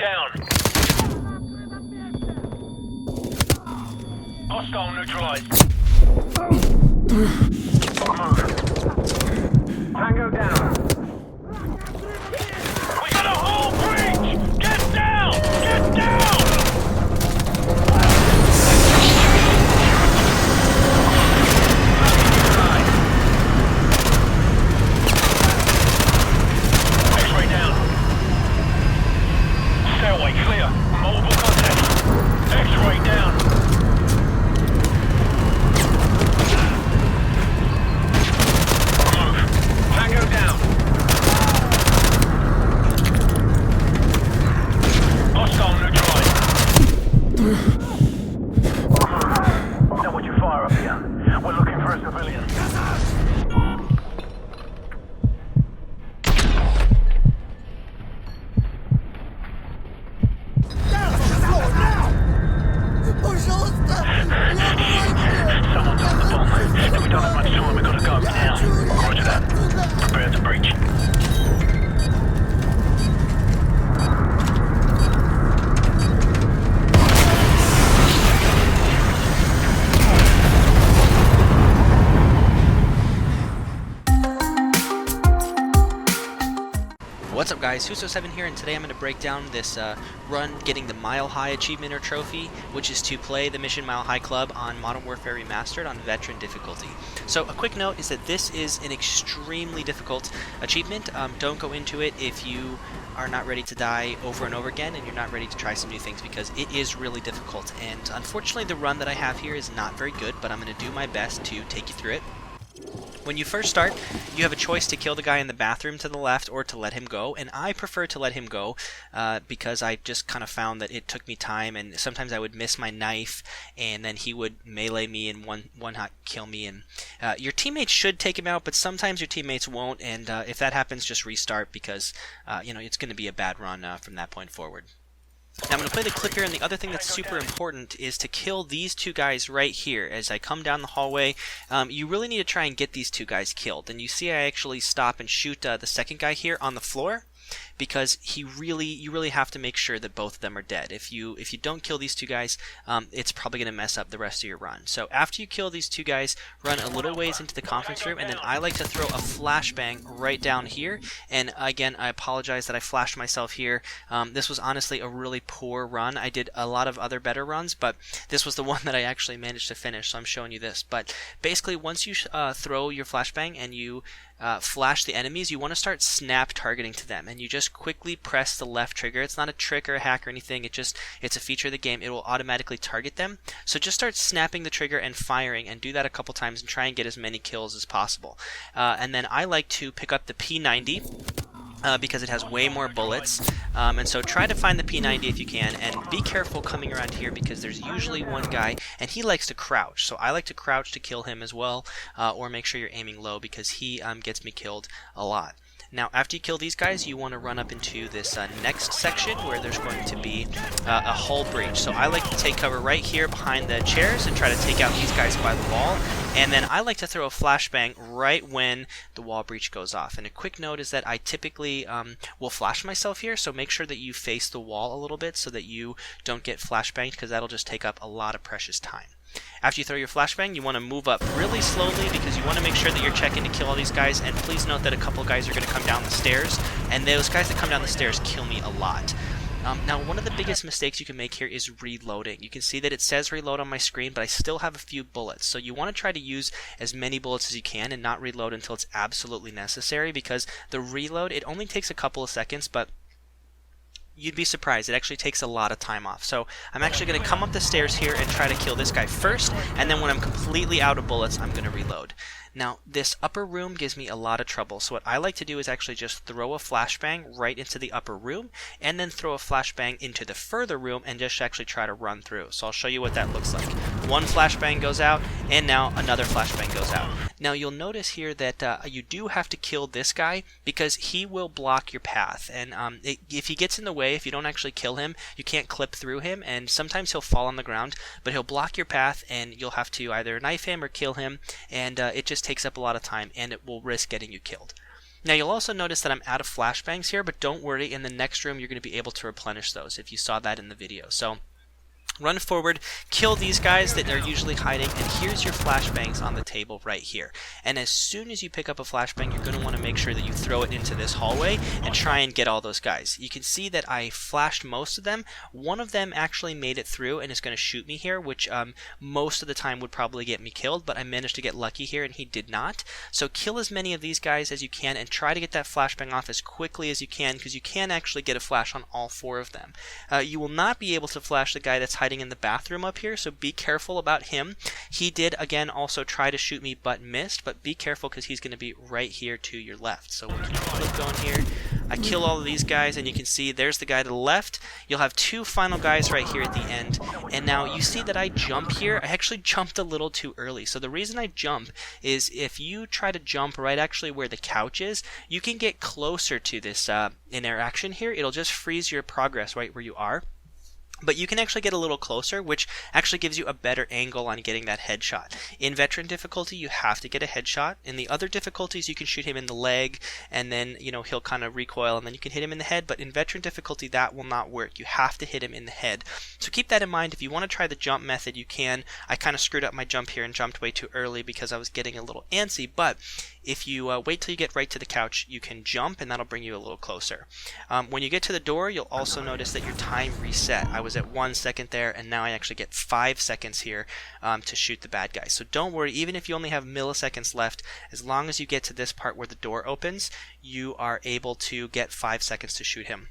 down. Hostile neutralized. Move. Tango down. We got a whole breach! Get down! Get down! X-ray down. Stairway clear. Multiple contact. X-ray down. Tango down. Hostile neutralized. Don't want you fire up here. We're looking for a civilian. Someone's on the bomb. We don't have much time. We've got to go now. Roger that. Prepare to breach. What's up guys, Huso7 here, and today I'm going to break down this run getting the Mile High achievement or trophy, which is to play the mission Mile High Club on Modern Warfare Remastered on Veteran difficulty. So a quick note is that this is an extremely difficult achievement. Don't go into it if you are not ready to die over and over again and you're not ready to try some new things, because it is really difficult, and unfortunately the run that I have here is not very good, but I'm going to do my best to take you through it. When you first start, you have a choice to kill the guy in the bathroom to the left or to let him go, and I prefer to let him go because I just kind of found that it took me time, and sometimes I would miss my knife and then he would melee me and one hot kill me, and your teammates should take him out, but sometimes your teammates won't, and if that happens, just restart, because you know, it's going to be a bad run from that point forward. Now I'm going to play the clip here, and the other thing that's super important is to kill these two guys right here. As I come down the hallway, you really need to try and get these two guys killed. And you see I actually stop and shoot the second guy here on the floor, because you really have to make sure that both of them are dead. If you don't kill these two guys, it's probably going to mess up the rest of your run. So after you kill these two guys, run a little ways into the conference room, and then I like to throw a flashbang right down here. And again, I apologize that I flashed myself here. This was honestly a really poor run. I did a lot of other better runs, but this was the one that I actually managed to finish, so I'm showing you this. But basically, once you throw your flashbang and you flash the enemies, you want to start snap targeting to them, and you just quickly press the left trigger. It's not a trick or a hack or anything, it's a feature of the game. It will automatically target them, so just start snapping the trigger and firing, and do that a couple times and try and get as many kills as possible. And then I like to pick up the P90 because it has way more bullets, and so try to find the P90 if you can, and be careful coming around here, because there's usually one guy and he likes to crouch, so I like to crouch to kill him as well, or make sure you're aiming low, because he gets me killed a lot. Now, after you kill these guys, you want to run up into this next section where there's going to be a hull breach. So I like to take cover right here behind the chairs and try to take out these guys by the wall. And then I like to throw a flashbang right when the wall breach goes off. And a quick note is that I typically will flash myself here, so make sure that you face the wall a little bit so that you don't get flashbanged, because that'll just take up a lot of precious time. After you throw your flashbang, you want to move up really slowly, because you want to make sure that you're checking to kill all these guys, and please note that a couple guys are going to come down the stairs, and those guys that come down the stairs kill me a lot. Now, one of the biggest mistakes you can make here is reloading. You can see that it says reload on my screen, but I still have a few bullets. So you want to try to use as many bullets as you can and not reload until it's absolutely necessary, because the reload, it only takes a couple of seconds, but you'd be surprised, it actually takes a lot of time off. So I'm actually going to come up the stairs here and try to kill this guy first, and then when I'm completely out of bullets, I'm going to reload. Now, this upper room gives me a lot of trouble, so what I like to do is actually just throw a flashbang right into the upper room, and then throw a flashbang into the further room, and just actually try to run through. So I'll show you what that looks like. One flashbang goes out, and now another flashbang goes out. Now you'll notice here that you do have to kill this guy, because he will block your path, and if he gets in the way, if you don't actually kill him, you can't clip through him, and sometimes he'll fall on the ground, but he'll block your path, and you'll have to either knife him or kill him, and it just takes up a lot of time, and it will risk getting you killed. Now you'll also notice that I'm out of flashbangs here, but don't worry, in the next room you're going to be able to replenish those if you saw that in the video. So run forward, kill these guys that are usually hiding, and here's your flashbangs on the table right here. And as soon as you pick up a flashbang, you're going to want to make sure that you throw it into this hallway and try and get all those guys. You can see that I flashed most of them. One of them actually made it through and is going to shoot me here, which most of the time would probably get me killed, but I managed to get lucky here and he did not. So kill as many of these guys as you can and try to get that flashbang off as quickly as you can, because you can actually get a flash on all 4 of them. You will not be able to flash the guy that's hiding in the bathroom up here, so be careful about him. He did again also try to shoot me but missed, but be careful because he's going to be right here to your left. So we can flip going here. I kill all of these guys and you can see there's the guy to the left. You'll have 2 final guys right here at the end, and now you see that I jump here. I actually jumped a little too early. So the reason I jump is if you try to jump right actually where the couch is, you can get closer to this interaction here. It'll just freeze your progress right where you are. But you can actually get a little closer, which actually gives you a better angle on getting that headshot. In veteran difficulty, you have to get a headshot. In the other difficulties, you can shoot him in the leg, and then, you know, he'll kind of recoil, and then you can hit him in the head. But in veteran difficulty, that will not work. You have to hit him in the head. So keep that in mind. If you want to try the jump method, you can. I kind of screwed up my jump here and jumped way too early because I was getting a little antsy. But if you wait till you get right to the couch, you can jump, and that'll bring you a little closer. When you get to the door, you'll also notice that your time reset. I was at 1 second there, and now I actually get 5 seconds here to shoot the bad guy. So don't worry, even if you only have milliseconds left, as long as you get to this part where the door opens, you are able to get 5 seconds to shoot him.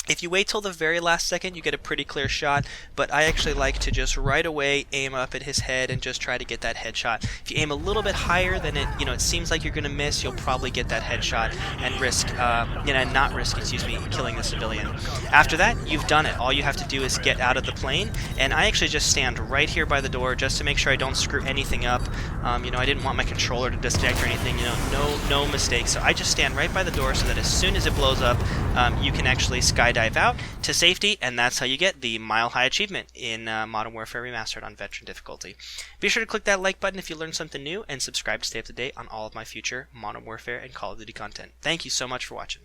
If you wait till the very last second, you get a pretty clear shot, but I actually like to just right away aim up at his head and just try to get that headshot. If you aim a little bit higher than it seems like you're going to miss, you'll probably get that headshot and risk, not risk, killing the civilian. After that, you've done it. All you have to do is get out of the plane, and I actually just stand right here by the door just to make sure I don't screw anything up. I didn't want my controller to disconnect or anything, no mistakes. So I just stand right by the door so that as soon as it blows up, you can actually skydive out to safety, and that's how you get the Mile High achievement in Modern Warfare Remastered on veteran difficulty. Be sure to click that like button if you learned something new, and subscribe to stay up to date on all of my future Modern Warfare and Call of Duty content. Thank you so much for watching.